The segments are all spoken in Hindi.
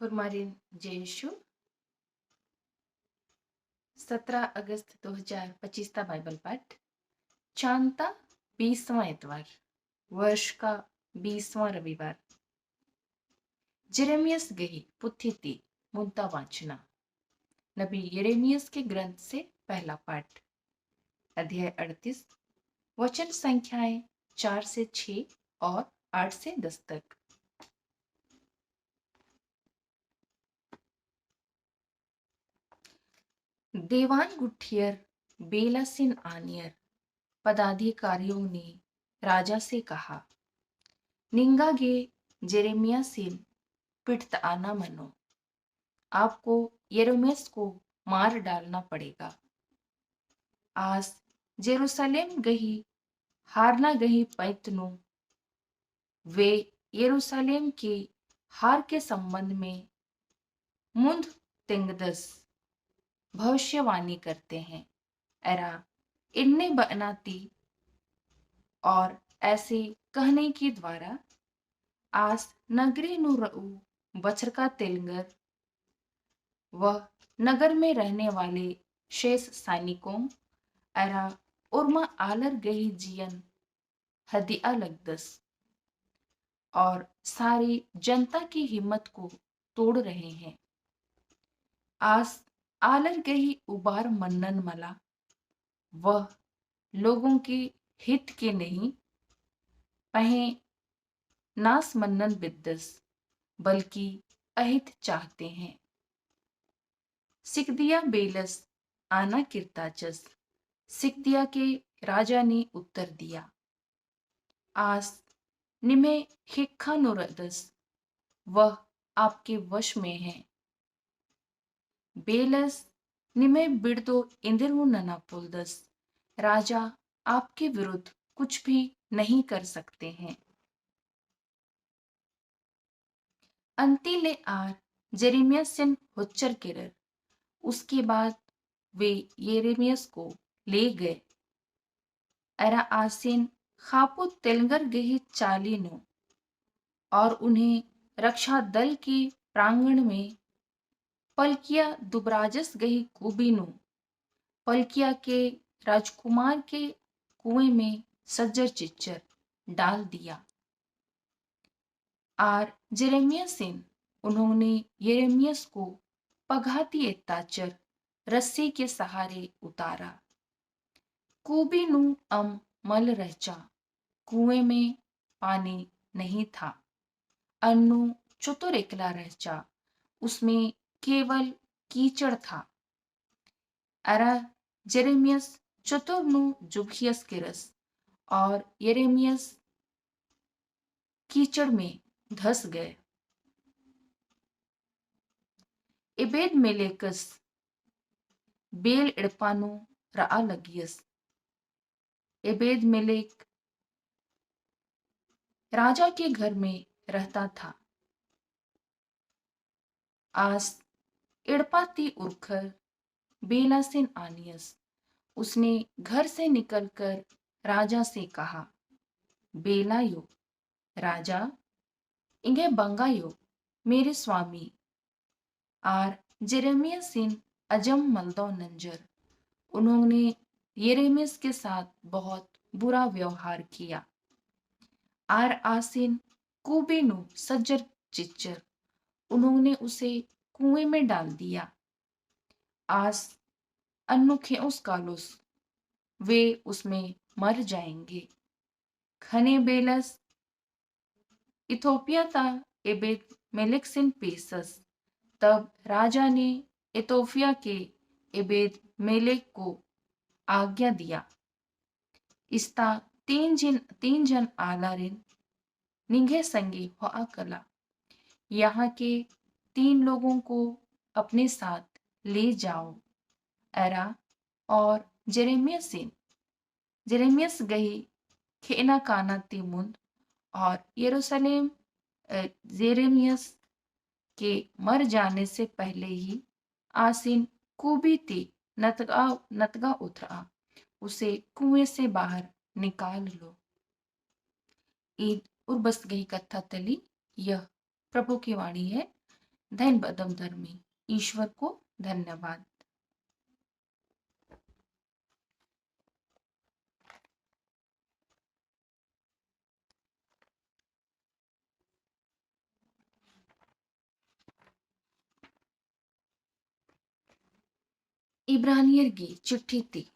हुरमारिन जेशु 17 अगस्त 2025 का बाइबल पाठ। चांता 20वां इतवार, वर्ष का 20वां रविवार। जेरेमियस गही पुथिति मुद्दा वाचना। नबी यिर्मयाह के ग्रंथ से पहला पाठ, अध्याय 38, वचन संख्याएं 4 से 6 और 8 से 10 तक। देवान गुठियर बेलासिन आनियर पदाधिकारियों ने राजा से कहा, निंगागे जेरेमिया सिन पिटत आना मनो, आपको यिर्मयाह को मार डालना पड़ेगा। आज जेरूशलेम गही हारना गही पैतनु, वे यरूशलेम के हार के संबंध में मुंद तिंगदस भविष्यवाणी करते हैं। एरा इन्ने बनाती और ऐसे कहने के द्वारा आज नगरी नु रऊ बछर का तिलंगर वह नगर में रहने वाले शेष सैनिकों एरा उर्मा आलर गही जियन हदिया लगदस और सारी जनता की हिम्मत को तोड़ रहे हैं। आज आलर गही उबार मन्नन मला, वह लोगों के हित के नहीं पहे नास मन्नन बिद्दस, बल्कि अहित चाहते हैं। सिकदिया बेलस आना किरताचस, सिकदिया के राजा ने उत्तर दिया, आस निमे हिक्खा नुरदस, वह आपके वश में है। बेलस निमे बिड़दो इंदिरु ननापुलदस, राजा आपके विरुद्ध कुछ भी नहीं कर सकते हैं। अंतिले आर जेरेमिया सिन होच्चर किरर, उसके बाद वे यिर्मयाह को ले गए। एरा आसिन खापु तेलंगर गही चालीनो और उन्हें रक्षा दल के प्रांगण में पलकिया दुबराजस गही कुबीनो, पलकिया के राजकुमार के कुएं में सज्जर चिच्चर डाल दिया। आर जेरेमिया सिन उन्होंने यिर्मयाह को पघाती एत्ताचर रस्सी के सहारे उतारा। कुबीनु मल रहचा, कुएं में पानी नहीं था। अन्नु चतुर एकला रहचा, उसमें केवल कीचड़ था। अरा जेरेमियस चतुर्नु जुभियस किरस और यिर्मयाह कीचड़ में धस गए। एबेद मेलेकस बेल इड़पानु रआ लगियस। एबेद मेलेक राजा के घर में रहता था। आस इड़पाती उर्खर बेलासिन आनियस, उसने घर से निकलकर राजा से कहा, बेलायो राजा, इंगे बंगायो मेरे स्वामी। आर जेरेमिया सिन अजम मल्दो नंजर, उन्होंने यिर्मयाह के साथ बहुत बुरा व्यवहार किया। आर आसिन कुबीनु सज्जर चिच्चर, उन्होंने उसे कुएं में डाल दिया। आस अन्नुखे उस कालुस, वे उसमें मर जाएंगे। खने बेलस इथोपिया ता एबेद मेलेक सिन पेसस, तब राजा ने इथोपिया के एबेद मेलेक को आज्ञा दिया, इसता तीन जन आलारिन निंगे संगी हुआ कला, यहाँ के 3 लोगों को अपने साथ ले जाओ। एरा और जेरेमियस गई खेना काना तिमुंद और यरूशलेम जेरेमियस के मर जाने से पहले ही आसिन कुबीती नतगा उतरा, उसे कुएं से बाहर निकाल लो। ईद और बस गई कथा तली, यह प्रभु की वाणी है। धन बदम धर्मी, ईश्वर को धन्यवाद। इब्रानियर की चिट्ठी थी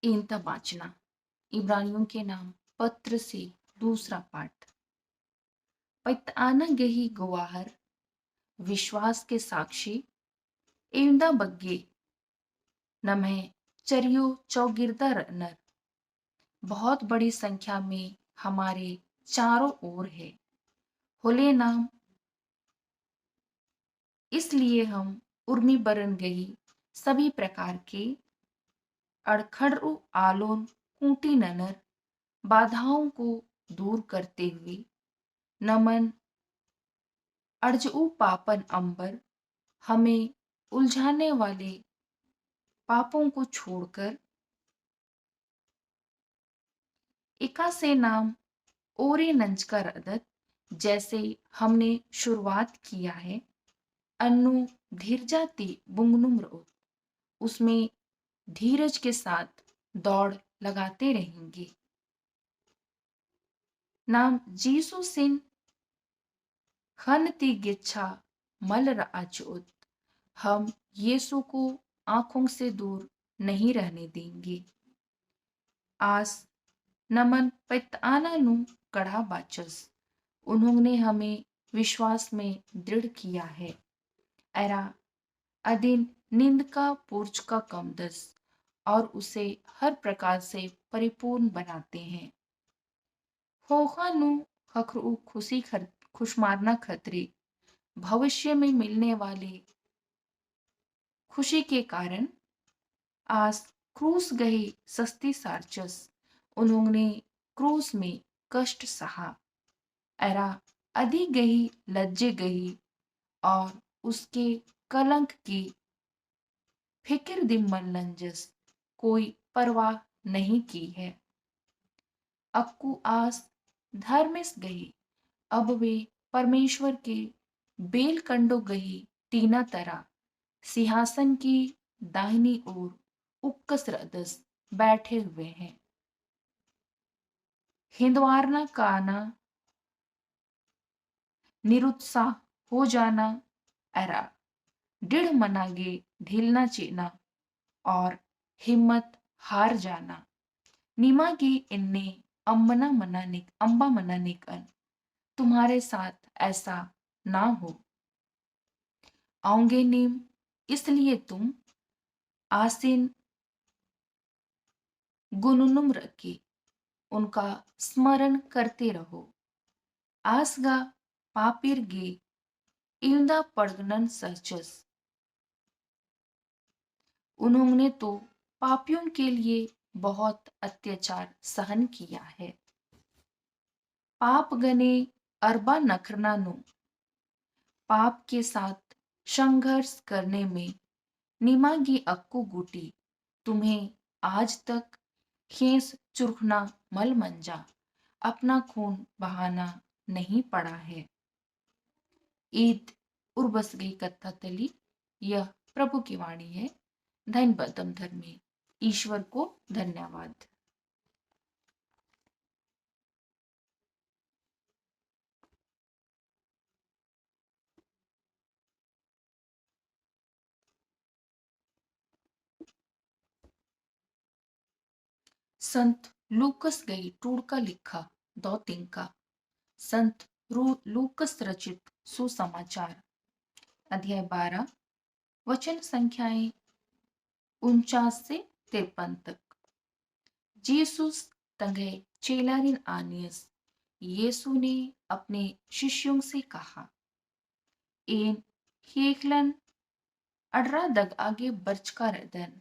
इनता वाचना, इब्रानियों के नाम पत्र से दूसरा पाठ। पतआना गही गुवाहर, विश्वास के साक्षी, इंदा बग्गे नमः चरियो चौगिरदा नर, बहुत बड़ी संख्या में हमारे चारों ओर है। होले नाम इसलिए हम उर्मी बरन गई सभी प्रकार के अड़खड़ आलोन कूटी ननर बाधाओं को दूर करते हुए नमन अर्जऊ पापन अंबर हमें उलझाने वाले पापों को छोड़कर एका से नाम ओरे नंज का रदत, जैसे हमने शुरुआत किया है अन्नु धीरजाती बुंगनुम रो, उसमें धीरज के साथ दौड़ लगाते रहेंगे। नाम जीसु सिन खनती गिच्छा मल राचोत, हम यीशु को आंखों से दूर नहीं रहने देंगे। आस नमन पैताना नु कड़ा बाचस, उन्होंने हमें विश्वास में दृढ़ किया है। एरा अधीन निंद का पुर्ज का कमदस, और उसे हर प्रकार से परिपूर्ण बनाते हैं। होखा नु खखरू खुशी खुशमारना खतरे, भविष्य में मिलने वाले खुशी के कारण आस क्रूस गए सस्ती सार्चस, उन्होंने क्रूस में कष्ट सहा। एरा अधि गई लज्जे गई, और उसके कलंक की फिक्र दिम्मन लंजस कोई परवाह नहीं की है। अक्कू आस धर्मिस गई, अब वे परमेश्वर के बेल कंडो गई टीना तरा सिंहासन की दाहिनी ओर उक्कस रदस बैठे हुए हैं। हिंदवारना काना निरुत्साह हो जाना, एरा डिढ़ मनागे ढीलना चेना, और हिम्मत हार जाना। नीमा की इन्ने अम्बा मना निकन, तुम्हारे साथ ऐसा ना हो। आऊंगे नीम, इसलिए तुम आसीन गुनुनुम रखे उनका स्मरण करते रहो। आसगा पापिर गे इंदा पड़गनन सचस, उन्होंने तो पापियों के लिए बहुत अत्याचार सहन किया है। पाप गने अरबा नखरना नो, पाप के साथ संघर्ष करने में निमागी अक्कू गुटी तुम्हें आज तक खेस चुरखना मल मंजा, अपना खून बहाना नहीं पड़ा है। ईद उर्बस गई कथा तली, यह प्रभु की वाणी है। धन बदम धर्मी, ईश्वर को धन्यवाद। संत लूकस गई टूड़ का लिखा दो तिनका, संत लूकस रचित सुसमाचार, अध्याय 12, वचन संख्याएं 49 से 53 तक। जीसुस तंगे चेलारिन आनियस, यीशु ने अपने शिष्यों से कहा, इन हेखलन अडरा दग आगे बर्च का रदन,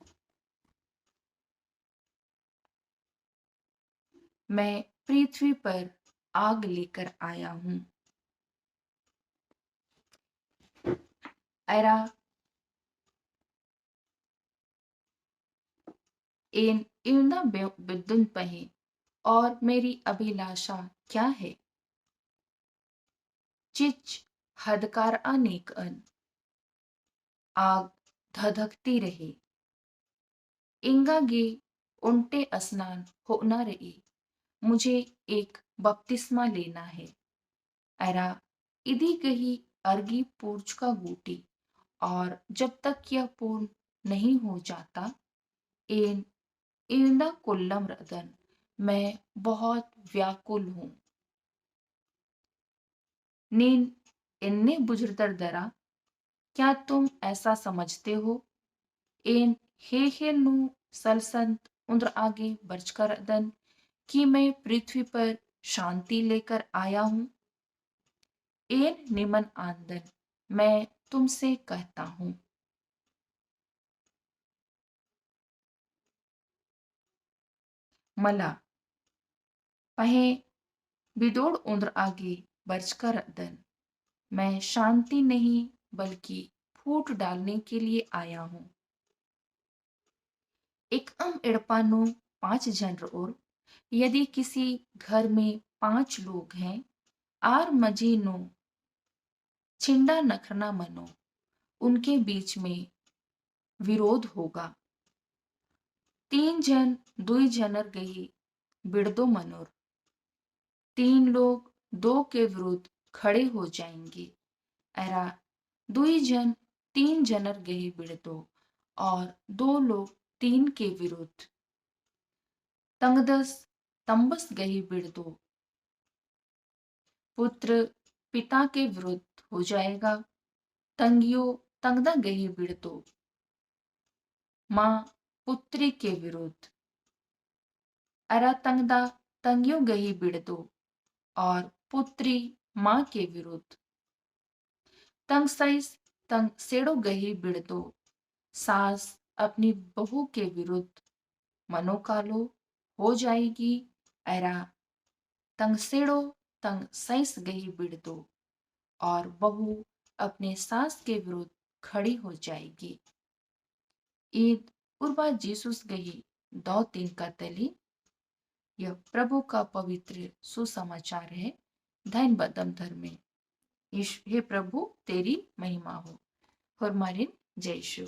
मैं पृथ्वी पर आग लेकर आया हूं। एरा इन इंदा बिद्दुन पहे, और मेरी अभिलाषा क्या है? चिच हदकार अनेक अन, आग धधकती रही। इंगागे उल्टे स्नान होना रही। मुझे एक बपतिस्मा लेना है। एरा इदी गही अर्गी पूर्च का गूटी, और जब तक यह पूर्ण नहीं हो जाता, एन ईंडा कुल्लम रदन, मैं बहुत व्याकुल हूं। नीन इन्ने बुजुर्तर दरा, क्या तुम ऐसा समझते हो? एन हे हे नु सलसंत उन्द्र आगे बरचकर दन कि मैं पृथ्वी पर शांति लेकर आया हूं। एन निमन आंदन, मैं तुमसे कहता हूं। मला पहे बिदोड़ उन्द्र आगे बरचकर दन, मैं शांति नहीं बल्कि फूट डालने के लिए आया हूं। एक एड़पानो 5 जन और यदि किसी घर में 5 लोग हैं, आर मजी नो छिंडा नखरना मनो, उनके बीच में विरोध होगा। 3 जन 2 जनर गई बिड़दो मनोर, 3 लोग 2 के विरुद्ध खड़े हो जाएंगे। एरा 2 जन 3 जनर गई बिड़दो, और 2 लोग 3 के विरुद्ध। तंगदस तंबस गई बिड़दो, पुत्र पिता के विरुद्ध हो जाएगा। तंगियो तंगदा गही बिड़दो, माँ पुत्री के विरुद्ध। अरा तंगदा तंगियो गही बिड़दो, और पुत्री माँ के विरुद्ध। तंग साइस तंग सेड़ो गही बिड़दो, सास अपनी बहू के विरुद्ध मनोकालो हो जाएगी। एरा तंग सेड़ो तंग साइस गही बिड़दो, और बहू अपने सास के विरुद्ध खड़ी हो जाएगी। ईद उर्बा जीसुस गही 2-3 का तली। यह प्रभु का पवित्र सुसमाचार है। धन बदम धर्मे हे प्रभु तेरी महिमा हो। हरमारिन जय यीशु।